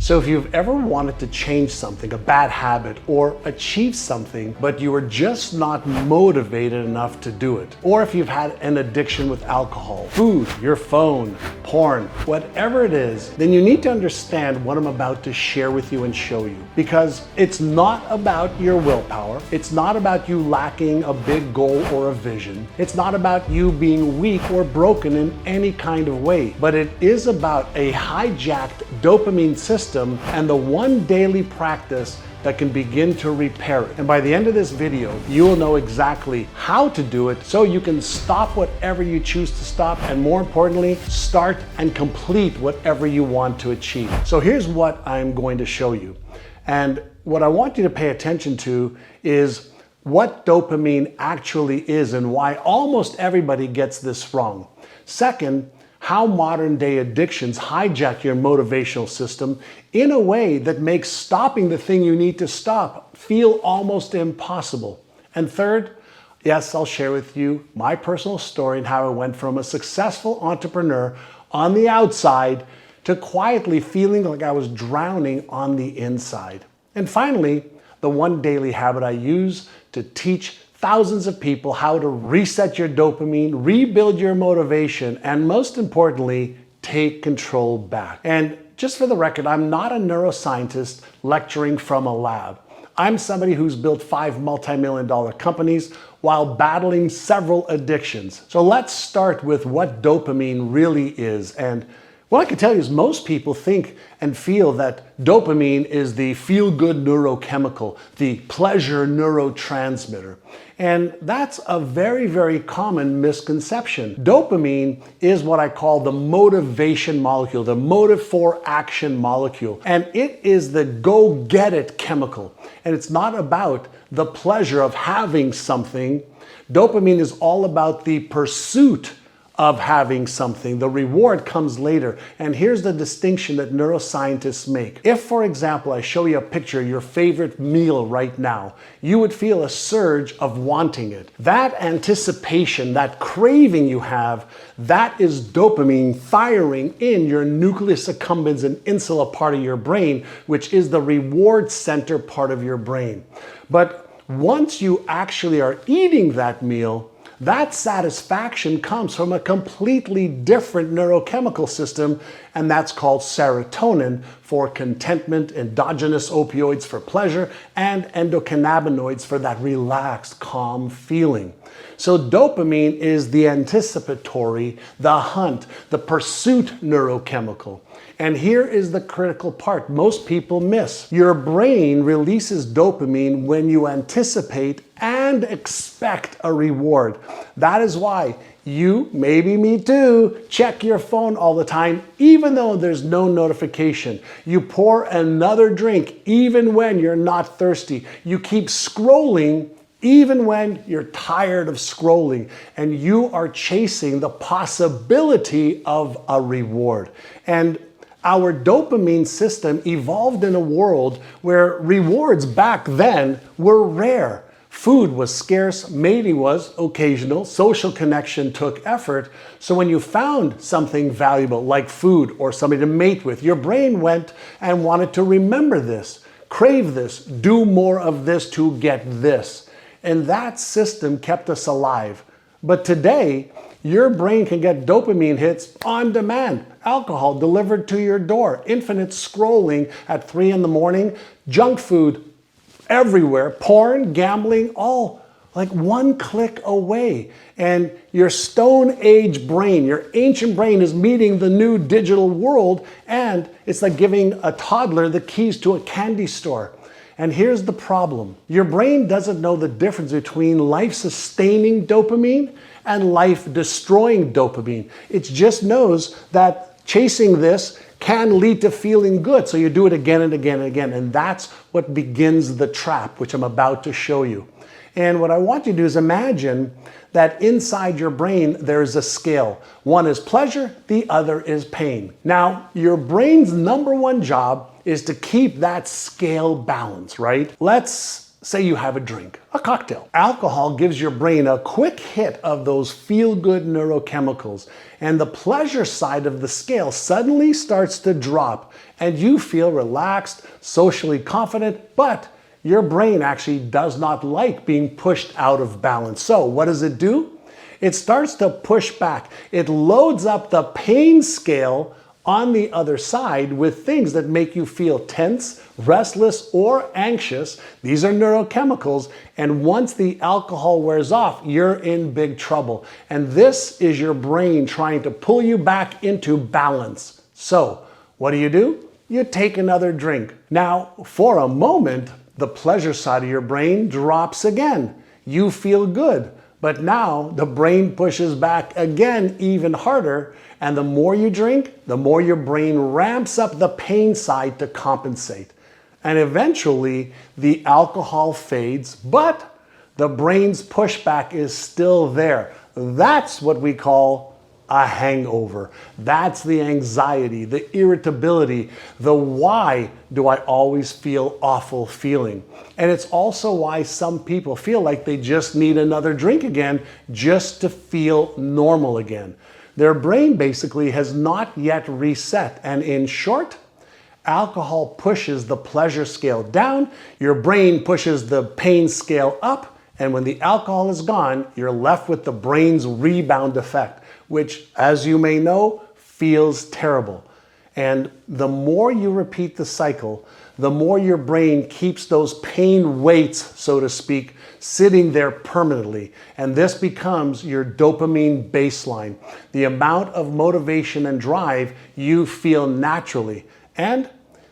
So if you've ever wanted to change something, a bad habit, or achieve something, but you were just not motivated enough to do it, or if you've had an addiction with alcohol, food, your phone, porn, whatever it is, then you need to understand what I'm about to share with you and show you. Because it's not about your willpower. It's not about you lacking a big goal or a vision. It's not about you being weak or broken in any kind of way. But it is about a hijacked dopamine system and the one daily practice that can begin to repair it. And by the end of this video, you will know exactly how to do it so you can stop whatever you choose to stop, and more importantly, start and complete whatever you want to achieve. So here's what I'm going to show you. And what I want you to pay attention to is what dopamine actually is and why almost everybody gets this wrong. Second, how modern day addictions hijack your motivational system in a way that makes stopping the thing you need to stop feel almost impossible. And third, yes, I'll share with you my personal story and how I went from a successful entrepreneur on the outside to quietly feeling like I was drowning on the inside. And finally, the one daily habit I use to teach thousands of people how to reset your dopamine, rebuild your motivation, and most importantly, take control back. And just for the record, I'm not a neuroscientist lecturing from a lab. I'm somebody who's built 5 multi-million-dollar companies while battling several addictions. So let's start with what dopamine really is. And what I can tell you is most people think and feel that dopamine is the feel-good neurochemical, the pleasure neurotransmitter. And that's a very, very common misconception. Dopamine is what I call the motivation molecule, the motive for action molecule. And it is the go-get-it chemical. And it's not about the pleasure of having something. Dopamine is all about the pursuit of having something. The reward comes later. And here's the distinction that neuroscientists make. If, for example, I show you a picture of your favorite meal right now, you would feel a surge of wanting it. That anticipation, that craving you have, that is dopamine firing in your nucleus accumbens and insula part of your brain, which is the reward center part of your brain. But once you actually are eating that meal, that satisfaction comes from a completely different neurochemical system, and that's called serotonin for contentment, endogenous opioids for pleasure, and endocannabinoids for that relaxed, calm feeling. So dopamine is the anticipatory, the hunt, the pursuit neurochemical. And here is the critical part most people miss. Your brain releases dopamine when you anticipate and expect a reward. That is why you, maybe me too, check your phone all the time, even though there's no notification. You pour another drink even when you're not thirsty. You keep scrolling even when you're tired of scrolling, and you are chasing the possibility of a reward. And our dopamine system evolved in a world where rewards back then were rare. Food was scarce, mating was occasional, social connection took effort. So when you found something valuable like food or somebody to mate with, your brain went and wanted to remember this, crave this, do more of this to get this. And that system kept us alive. But today, your brain can get dopamine hits on demand. Alcohol delivered to your door, infinite scrolling at 3 in the morning, junk food everywhere, porn, gambling, all like one click away. And your Stone Age brain, your ancient brain is meeting the new digital world, and it's like giving a toddler the keys to a candy store. And here's the problem. Your brain doesn't know the difference between life-sustaining dopamine and life-destroying dopamine. It just knows that chasing this can lead to feeling good. So you do it again and again and again. And that's what begins the trap, which I'm about to show you. And what I want you to do is imagine that inside your brain, there's a scale. One is pleasure, the other is pain. Now, your brain's number one job is to keep that scale balanced, right? Let's say you have a drink, a cocktail. Alcohol gives your brain a quick hit of those feel-good neurochemicals, and the pleasure side of the scale suddenly starts to drop, and you feel relaxed, socially confident, but your brain actually does not like being pushed out of balance. So what does it do? It starts to push back. It loads up the pain scale on the other side with things that make you feel tense, restless, or anxious. These are neurochemicals, and once the alcohol wears off, you're in big trouble. And this is your brain trying to pull you back into balance. So, what do? You take another drink. Now, for a moment, the pleasure side of your brain drops again. You feel good. But now the brain pushes back again even harder, and the more you drink, the more your brain ramps up the pain side to compensate. And eventually the alcohol fades, but the brain's pushback is still there. That's what we call a hangover. That's the anxiety, the irritability, the why do I always feel awful feeling. And it's also why some people feel like they just need another drink again just to feel normal again. Their brain basically has not yet reset. And in short, alcohol pushes the pleasure scale down, your brain pushes the pain scale up, and when the alcohol is gone, you're left with the brain's rebound effect, which, as you may know, feels terrible. And the more you repeat the cycle, the more your brain keeps those pain weights, so to speak, sitting there permanently. And this becomes your dopamine baseline, the amount of motivation and drive you feel naturally. And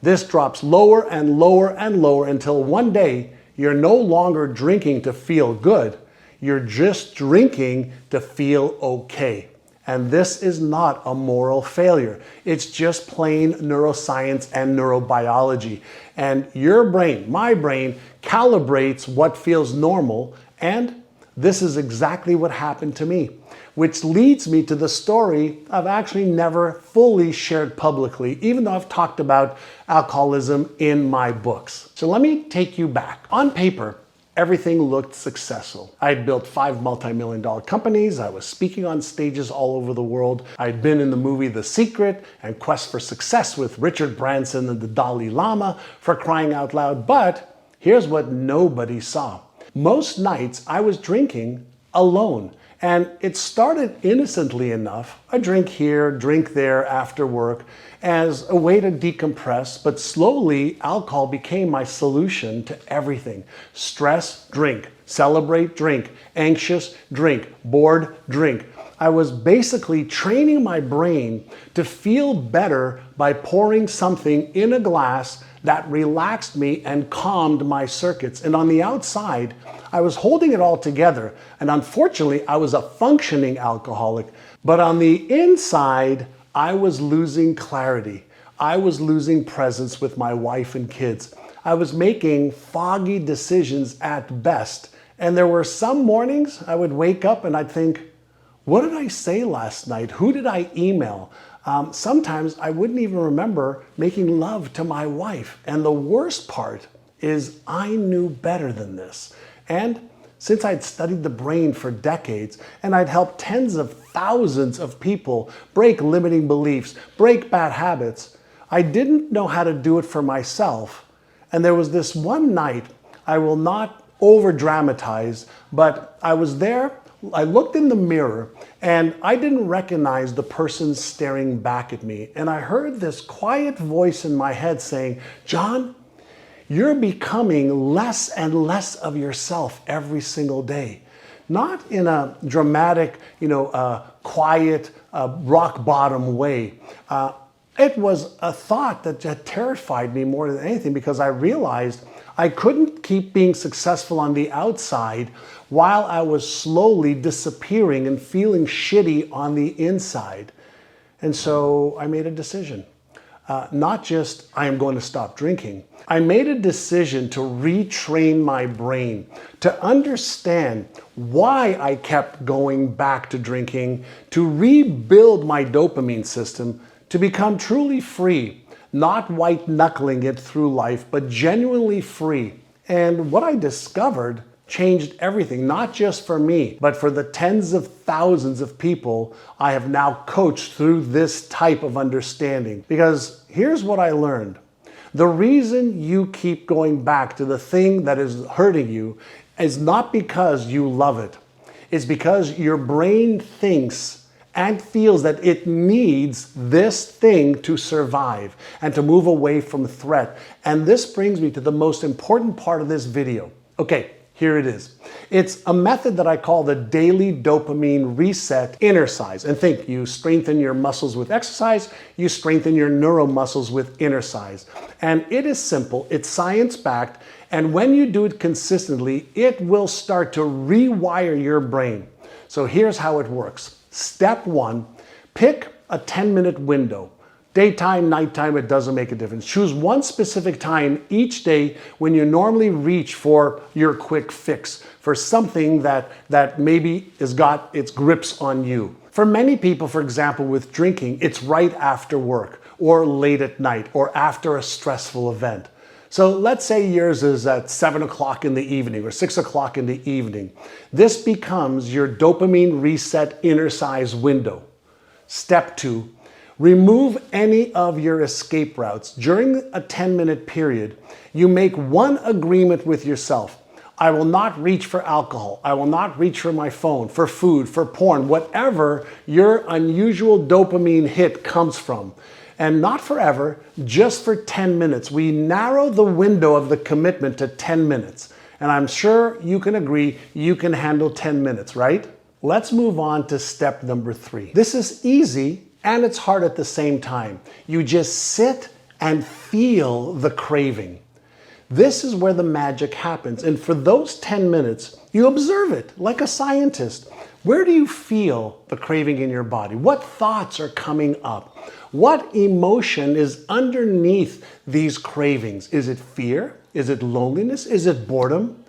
this drops lower and lower and lower until one day you're no longer drinking to feel good. You're just drinking to feel okay. And this is not a moral failure. It's just plain neuroscience and neurobiology. And your brain, my brain, calibrates what feels normal, and this is exactly what happened to me. Which leads me to the story I've actually never fully shared publicly, even though I've talked about alcoholism in my books. So let me take you back. On paper, everything looked successful. I'd built 5 multi-million-dollar companies. I was speaking on stages all over the world. I'd been in the movie The Secret and Quest for Success with Richard Branson and the Dalai Lama, for crying out loud. But here's what nobody saw. Most nights I was drinking alone. And it started innocently enough, a drink here, drink there after work, as a way to decompress, but slowly alcohol became my solution to everything. Stress, drink. Celebrate, drink. Anxious, drink. Bored, drink. I was basically training my brain to feel better by pouring something in a glass that relaxed me and calmed my circuits. And on the outside, I was holding it all together. And unfortunately, I was a functioning alcoholic. But on the inside, I was losing clarity. I was losing presence with my wife and kids. I was making foggy decisions at best. And there were some mornings I would wake up and I'd think, what did I say last night? Who did I email? Sometimes I wouldn't even remember making love to my wife. And the worst part is I knew better than this. And since I'd studied the brain for decades and I'd helped tens of thousands of people break limiting beliefs, break bad habits, I didn't know how to do it for myself. And there was this one night, I will not over dramatize, but I was there. I looked in the mirror and I didn't recognize the person staring back at me. And I heard this quiet voice in my head saying, John, you're becoming less and less of yourself every single day. Not in a dramatic, quiet, rock bottom way. It was a thought that had terrified me more than anything because I realized I couldn't keep being successful on the outside while I was slowly disappearing and feeling shitty on the inside. And so I made a decision. Not just, I am going to stop drinking. I made a decision to retrain my brain, to understand why I kept going back to drinking, to rebuild my dopamine system, to become truly free. Not white-knuckling it through life, but genuinely free. And what I discovered changed everything, not just for me, but for the tens of thousands of people I have now coached through this type of understanding. Because here's what I learned. The reason you keep going back to the thing that is hurting you is not because you love it. It's because your brain thinks and feels that it needs this thing to survive and to move away from threat. And this brings me to the most important part of this video. Okay, here it is. It's a method that I call the daily dopamine reset innercise. And think, you strengthen your muscles with exercise, you strengthen your neuromuscles with innercise. And it is simple, it's science-backed, and when you do it consistently, it will start to rewire your brain. So here's how it works. Step one, pick a 10-minute window. Daytime, nighttime, it doesn't make a difference. Choose one specific time each day when you normally reach for your quick fix, for something that maybe has got its grips on you. For many people, for example, with drinking, it's right after work or late at night or after a stressful event. So let's say yours is at 7 o'clock in the evening or 6 o'clock in the evening. This becomes your dopamine reset innercise window. Step two, remove any of your escape routes. During a 10-minute period, you make one agreement with yourself. I will not reach for alcohol. I will not reach for my phone, for food, for porn, whatever your unusual dopamine hit comes from. And not forever, just for 10 minutes. We narrow the window of the commitment to 10 minutes. And I'm sure you can agree you can handle 10 minutes, right? Let's move on to step number 3. This is easy and it's hard at the same time. You just sit and feel the craving. This is where the magic happens. And for those 10 minutes, you observe it like a scientist. Where do you feel the craving in your body? What thoughts are coming up? What emotion is underneath these cravings? Is it fear? Is it loneliness? Is it boredom?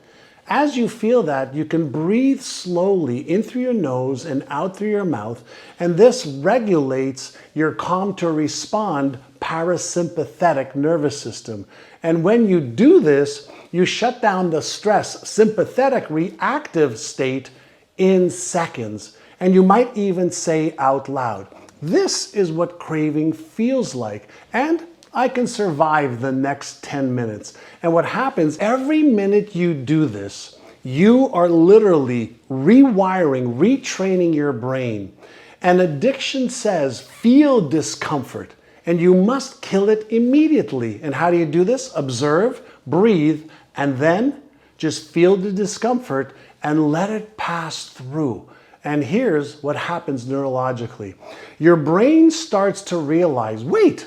As you feel that, you can breathe slowly in through your nose and out through your mouth, and this regulates your calm to respond parasympathetic nervous system. And when you do this, you shut down the stress sympathetic reactive state in seconds. And you might even say out loud, this is what craving feels like, and I can survive the next 10 minutes. And what happens, every minute you do this, you are literally rewiring, retraining your brain. And addiction says, feel discomfort, and you must kill it immediately. And how do you do this? Observe, breathe, and then just feel the discomfort and let it pass through. And here's what happens neurologically. Your brain starts to realize, wait,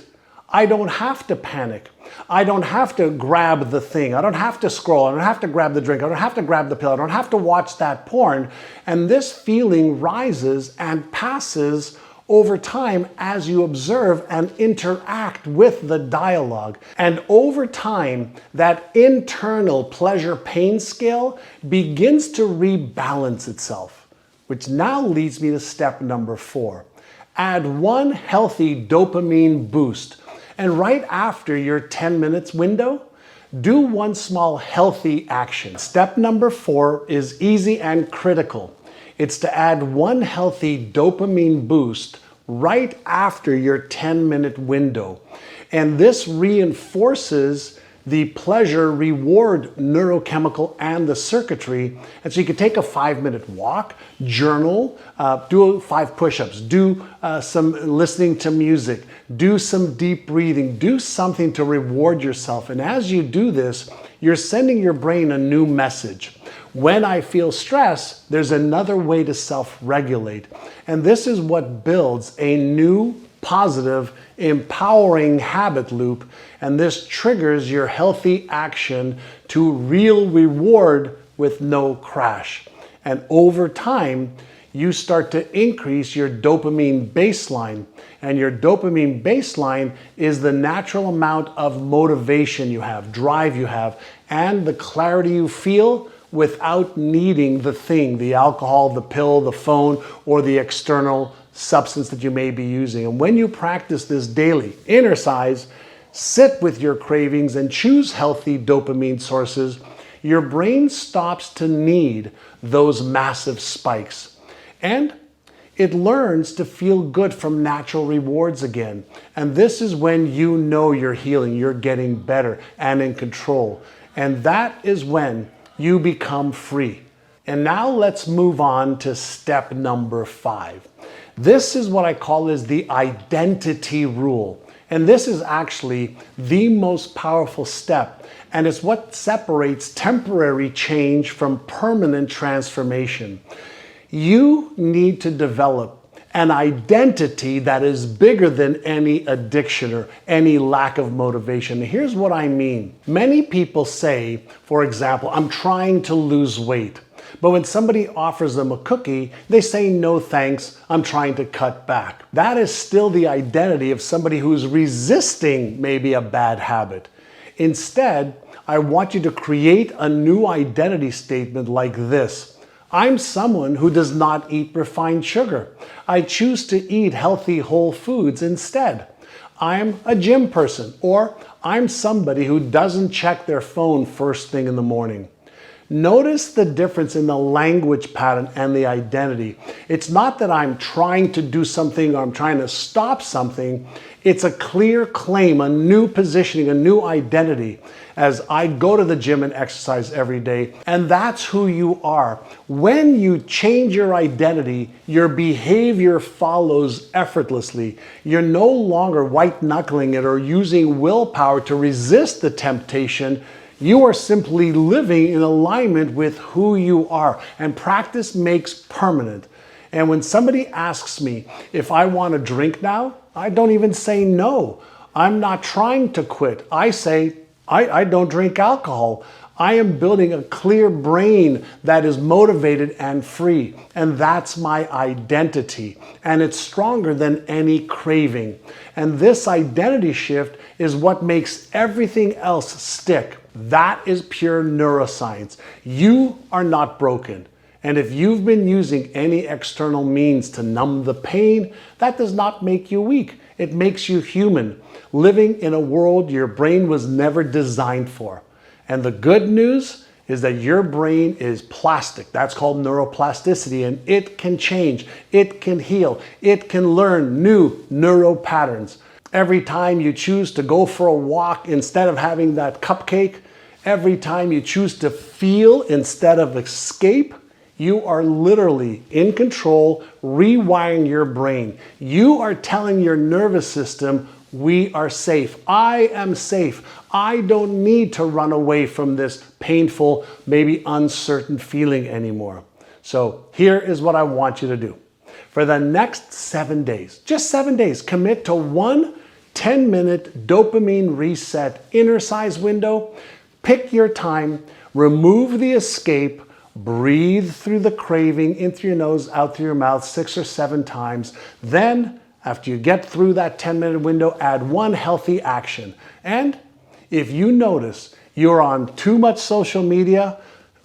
I don't have to panic. I don't have to grab the thing. I don't have to scroll. I don't have to grab the drink. I don't have to grab the pill. I don't have to watch that porn. And this feeling rises and passes over time as you observe and interact with the dialogue. And over time, that internal pleasure-pain scale begins to rebalance itself, which now leads me to step number 4. Add one healthy dopamine boost. And right after your 10 minutes window, do one small healthy action. Step number 4 is easy and critical. It's to add one healthy dopamine boost right after your 10-minute window. And this reinforces the pleasure reward neurochemical and the circuitry. And so you can take a 5-minute walk, journal, do 5 push-ups, do some listening to music, do some deep breathing, do something to reward yourself. And as you do this, you're sending your brain a new message. When I feel stress, there's another way to self-regulate. And this is what builds a new, positive, empowering habit loop. And this triggers your healthy action to real reward with no crash. And over time, you start to increase your dopamine baseline. And your dopamine baseline is the natural amount of motivation you have, drive you have, and the clarity you feel without needing the thing, the alcohol, the pill, the phone, or the external substance that you may be using. And when you practice this daily, innercise, sit with your cravings and choose healthy dopamine sources, your brain stops to need those massive spikes. And it learns to feel good from natural rewards again. And this is when you know you're healing, you're getting better and in control. And that is when you become free. And now let's move on to step number 5. This is what I call is the identity rule. And this is actually the most powerful step. And it's what separates temporary change from permanent transformation. You need to develop an identity that is bigger than any addiction or any lack of motivation. Here's what I mean. Many people say, for example, I'm trying to lose weight. But when somebody offers them a cookie, they say, no thanks, I'm trying to cut back. That is still the identity of somebody who's resisting maybe a bad habit. Instead, I want you to create a new identity statement like this. I'm someone who does not eat refined sugar. I choose to eat healthy whole foods instead. I'm a gym person, or I'm somebody who doesn't check their phone first thing in the morning. Notice the difference in the language pattern and the identity. It's not that I'm trying to do something or I'm trying to stop something. It's a clear claim, a new positioning, a new identity. As I go to the gym and exercise every day, and that's who you are. When you change your identity, your behavior follows effortlessly. You're no longer white-knuckling it or using willpower to resist the temptation. You are simply living in alignment with who you are, and practice makes permanent. And when somebody asks me if I want to drink now, I don't even say no. I'm not trying to quit. I say, I don't drink alcohol. I am building a clear brain that is motivated and free. And that's my identity. And it's stronger than any craving. And this identity shift is what makes everything else stick. That is pure neuroscience. You are not broken. And if you've been using any external means to numb the pain, that does not make you weak. It makes you human, living in a world your brain was never designed for. And the good news is that your brain is plastic. That's called neuroplasticity, and it can change, it can heal, it can learn new neural patterns. Every time you choose to go for a walk instead of having that cupcake, every time you choose to feel instead of escape, you are literally in control, rewiring your brain. You are telling your nervous system, we are safe. I am safe. I don't need to run away from this painful, maybe uncertain feeling anymore. So here is what I want you to do. For the next 7 days, just 7 days, commit to one 10-minute dopamine reset innercise window. Pick your time, remove the escape, breathe through the craving, in through your nose, out through your mouth 6 or 7 times. Then, after you get through that 10-minute window, add one healthy action. And if you notice you're on too much social media,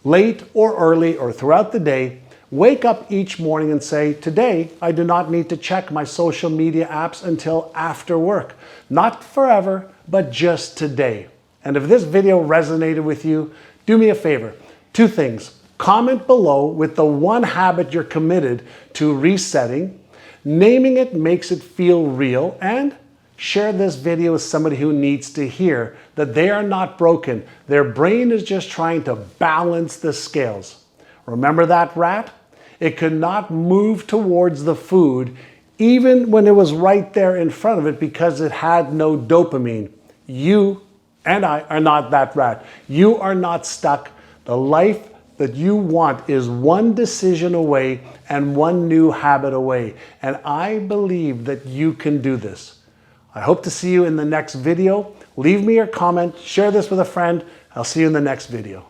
late or early or throughout the day, wake up each morning and say, today I do not need to check my social media apps until after work. Not forever, but just today. And if this video resonated with you, do me a favor. 2 things. Comment below with the one habit you're committed to resetting. Naming it makes it feel real, and share this video with somebody who needs to hear that they are not broken. Their brain is just trying to balance the scales. Remember that rat? It could not move towards the food even when it was right there in front of it because it had no dopamine. You and I are not that rat. You are not stuck. The life that you want is one decision away and one new habit away. And I believe that you can do this. I hope to see you in the next video. Leave me your comment, share this with a friend. I'll see you in the next video.